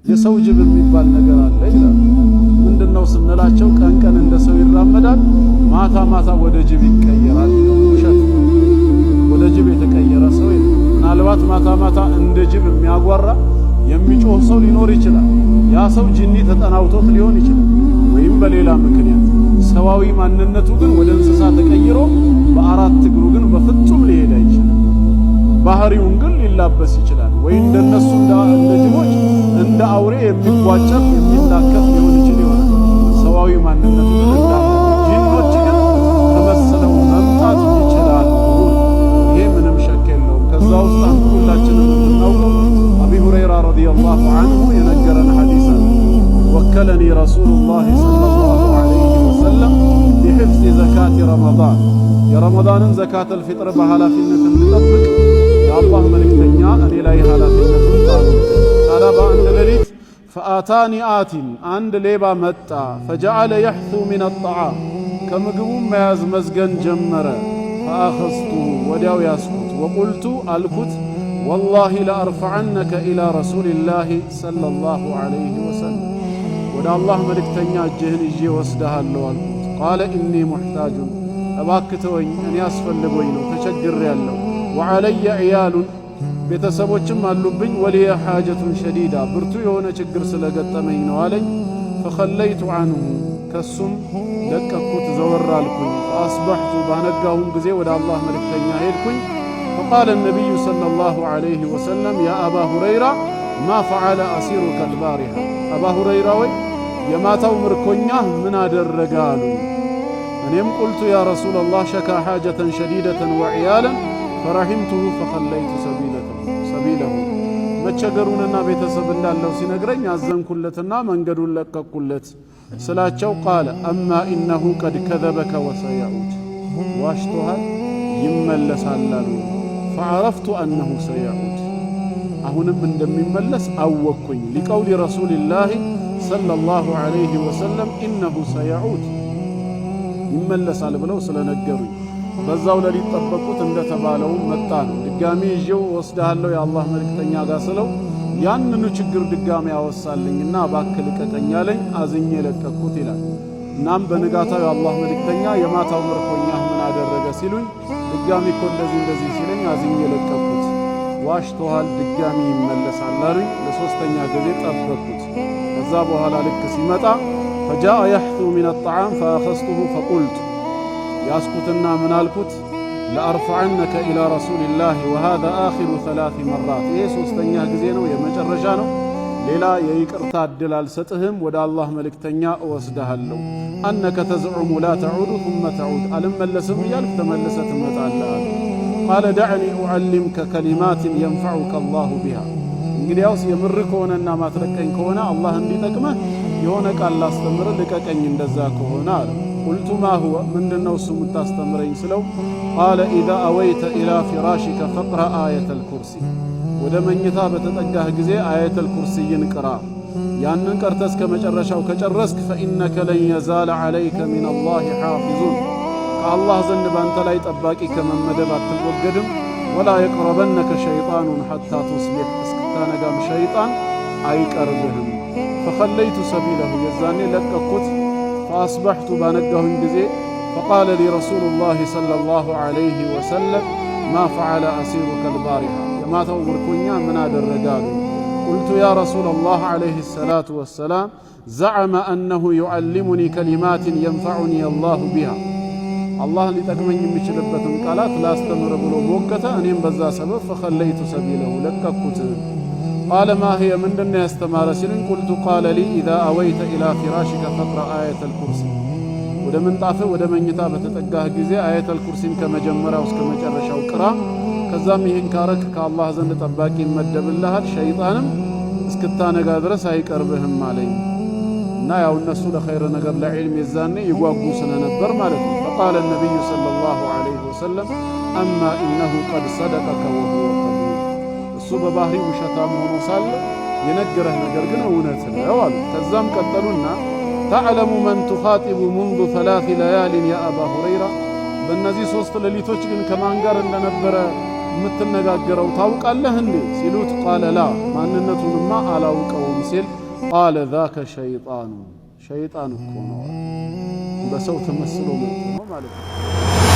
የሰው ጅብ የሚባል ነገር አለ ይላል። ምንድነው ስንላቸው ቀን ቀን እንደ ሰው ይራመዳል፣ ማታ ማታ ወደ ጅብ ይቀየራል። ውሸት። ወደ ጅብ የተቀየረ ሰው የለም። ምናልባት ማታ ማታ እንደ ጅብ የሚያጓራ የሚጮህ ሰው ሊኖር ይችላል። ያ ሰው ጂኒ ተጠናውቶት ሊሆን ይችላል፣ ወይም በሌላ ምክንያት። ሰዋዊ ማንነቱ ግን ወደ እንስሳ ተቀይሮ በአራት እግሩ ግን በፍጹም ሊሄድ አይችልም። ባህሪውን ግን ሊላበስ ይችላል። ወይ እንደነሱ እንደ ጅቦች እንደ አውሬ የሚጓጨር የሚላከፍ ሊሆን ይችላል። ሰዋዊ ማንነቱ ግን እንዳለ ጂኖች ግን ተመሰለው መምጣት ይችላሉ። ይሄ ምንም ሸክ የለውም። ከዛ ውስጥ አንዱ ሁላችንም የምናውቀው አቢ ሁረይራ ረዲየላሁ ዐንሁ የነገረን ሐዲስ አለ። ወከለኒ ረሱሉላህ ሰለላሁ ዐለይሂ ወሰለም ቢሕፍዝ ዘካት ረመዳን፣ የረመዳንን ዘካተል ፊጥር በኃላፊነት እንድጠብቅ የአላህ መልእክተኛ እኔ ላይ ኃላፊነቱን ጣሉ። ታዲያ በአንድ ሌሊት ፈአታኒ አቲን፣ አንድ ሌባ መጣ። ፈጀዐለ የሕሱ ሚነ ጣዓም፣ ከምግቡም መያዝ መዝገን ጀመረ። ፈአኸዝቱሁ፣ ወዲያው ያስኩት። ወቁልቱ፣ አልኩት ወላሂ ለአርፈዐነከ ኢላ ረሱሊላሂ ሰለላሁ ዐለይሂ ወሰለም፣ ወደ አላህ መልእክተኛ እጅህን ይዤ ወስደሃለሁ አልኩት። ቃለ ኢኒ ሙሕታጁን፣ እባክህ ተወኝ፣ እኔ አስፈልጎኝ ነው፣ ተቸግሬያለሁ። ወዐለየ ዕያሉን፣ ቤተሰቦችም አሉብኝ። ወሊየ ሓጀቱን ሸዲዳ፣ ብርቱ የሆነ ችግር ስለገጠመኝ ነው አለኝ። ፈኸለይቱ ዐንሁ፣ ከሱም ለቀኩት፣ ዘወር አልኩኝ። ፈአስበሕቱ፣ ባነጋሁም ጊዜ ወደ አላህ መልእክተኛ ሄድኩኝ። ፈቃለ ነቢዩ ሰለላሁ ዐለይሂ ወሰለም ያ አባ ሁረይራ ማ ፈዐለ አሲሩከ አልባሪሐ፣ አባ ሁረይራ ወይ የማታው ምርኮኛ ምን አደረገ አሉኝ። እኔም ቁልቱ ያ ረሱለላህ ሸካ ሓጀተን ሸዲደተን ወዕያለን ፈረሒምቱሁ ፈኸለይቱ ሰቢለሁ፣ መቸገሩንና ቤተሰብ እንዳለው ሲነግረኝ አዘንኩለትና መንገዱን ለቀቅኩለት ስላቸው፣ ቃለ አማ ኢነሁ ቀድ ከዘበከ ወሰየዑድ፣ ዋሽቶሃል ይመለሳል አሉ። ፈዐረፍቱ አነሁ ሰየዑድ፣ አሁንም እንደሚመለስ አወቅኩኝ። ሊቀውሊ ረሱሊላሂ ሰለላሁ ዐለይሂ ወሰለም ኢነሁ ሰየዑድ፣ ይመለሳል ብለው ስለነገሩኝ በዛው ሌሊት ጠበቁት። እንደተባለውም መጣ ነው። ድጋሚ ይዤው ወስደሃለሁ የአላህ መልእክተኛ ጋር ስለው ያንኑ ችግር ድጋሚ ያወሳልኝና እባክህ ልቀቀኝ አለኝ። አዝኜ ለቀቅኩት ይላል። እናም በንጋታው የአላህ መልእክተኛ የማታው ምርኮኛህ ምን አደረገ ሲሉኝ ድጋሚ እኮ እንደዚህ ሲለኝ አዝኜ ለቀቅኩት። ዋሽቶሃል ድጋሚ ይመለሳል አሉኝ። ለሶስተኛ ጊዜ ጠበቅኩት። ከዛ በኋላ ልክ ሲመጣ ፈጃአ የሕሱ ሚነ ጣዓም ፈአኸዝቱሁ ፈቁልቱ፣ ያስኩትና ምን አልኩት ለአርፈዐነከ ኢላ ረሱሊላህ ወሃዛ አኺሩ ሰላሲ መራት፣ ይሄ ሶስተኛ ጊዜ ነው የመጨረሻ ነው፣ ሌላ የይቅርታ ዕድል አልሰጥህም፣ ወደ አላህ መልእክተኛ እወስድሃለሁ። አነከ ተዝዑሙ ላ ተዑዱ ثመ ተዑድ፣ አልመለስም እያልክ ተመልሰ ትመጣለህ። ቃለ ደዕኒ ኡዓሊምከ ከሊማትን የንፈዑከ አላሁ ቢሃ፣ እንግዲያውስ የምር ከሆነና ማትለቀኝ ከሆነ አላህ እንዲጠቅመህ የሆነ ቃል ላስተምር፣ ልቀቀኝ እንደዛ ከሆነ አለ። ቁልቱ ማ ሁወ፣ ምንድነው እሱ የምታስተምረኝ ስለው ቃለ ኢዛ አወይተ ኢላ ፊራሽከ ፈቅረ አየተል ኩርሲ፣ ወደ መኝታ በተጠጋህ ጊዜ አየተል ኩርሲይን ቅራ። ያንን ቀርተህ እስከ መጨረሻው ከጨረስክ ፈኢነከ ለን የዛለ ዐለይከ ሚነላሂ ሓፊዙን፣ ከአላህ ዘንድ ባንተ ላይ ጠባቂ ከመመደብ አትወገድም። ወላ የቅረበነከ ሸይጣኑን ሐታ ቱስቢሕ፣ እስክታነጋም ሸይጣን አይቀርብህም። ፈኸለይቱ ሰቢለሁ፣ የዛኔ ለቀኩት። ፈአስበሕቱ፣ ባነጋሁኝ ጊዜ ፈቃለ ሊ ረሱሉላህ ሰለላሁ ዐለይሂ ወሰለም ማ ፈዐለ አሲሩከ አልባሪሐ፣ የማታው ምርኮኛ ምን አደረገ አሉኝ። ቁልቱ ያ ረሱለላህ ዐለይሂ ሰላቱ ወሰላም ዘዐመ አነሁ ዩዓሊሙኒ ከሊማትን የንፈዑኒ አላሁ ቢሃ፣ አላህ ሊጠቅመኝ የሚችልበትን ቃላት ላስተምር ብሎ ሞገተ። እኔም በዛ ሰበብ ፈኸለይቱ ሰቢለሁ፣ ለቀኩት። ቃለ ማ ሂየ፣ ምንድነው ያስተማረ ሲሉኝ ቁልቱ ቃለ ሊ ኢዛ አወይተ ኢላ ፊራሽከ ፈቅረ አየተል ኩርሲ፣ ወደ ምንጣፍህ ወደ መኝታ በተጠጋህ ጊዜ አየተል ኩርሲን ከመጀመሪያው እስከ መጨረሻው ቅራ። ከዛም ይህን ካረክ ከአላህ ዘንድ ጠባቂ ይመደብልሃል፣ ሸይጣንም እስክታነጋ ድረስ አይቀርብህም አለኝ። እና ያው እነሱ ለኸይር ነገር ለዕልም የዛኔ ይጓጉ ስለነበር ማለት ነው። ፈቃለ ነቢዩ ሰለላሁ ዐለይሂ ወሰለም አማ ኢነሁ ቀድ ሰደቀከ ወሁወ ከዙብ፣ እሱ በባህሪ ውሸታም ሆኖ ሳለ የነገረህ ነገር ግን እውነት ነው አሉ። ከዛም ቀጠሉና ተዕለሙ መን ቱኻጢቡ ሙንዙ ሰላሲ ለያሊን ያ አባ ሁረይራ፣ በእነዚህ 3 ሌሊቶች ግን ከማን ጋር እንደነበረ የምትነጋገረው ታውቃለህ እንዴ ሲሉት ቃለ ላ ማንነቱንማ አላውቀውም ሲል ቃለ ذاك ሸይጣን ሸይጣን እኮ ነው በሰው ተመስሎ መጥቶ ማለት ነው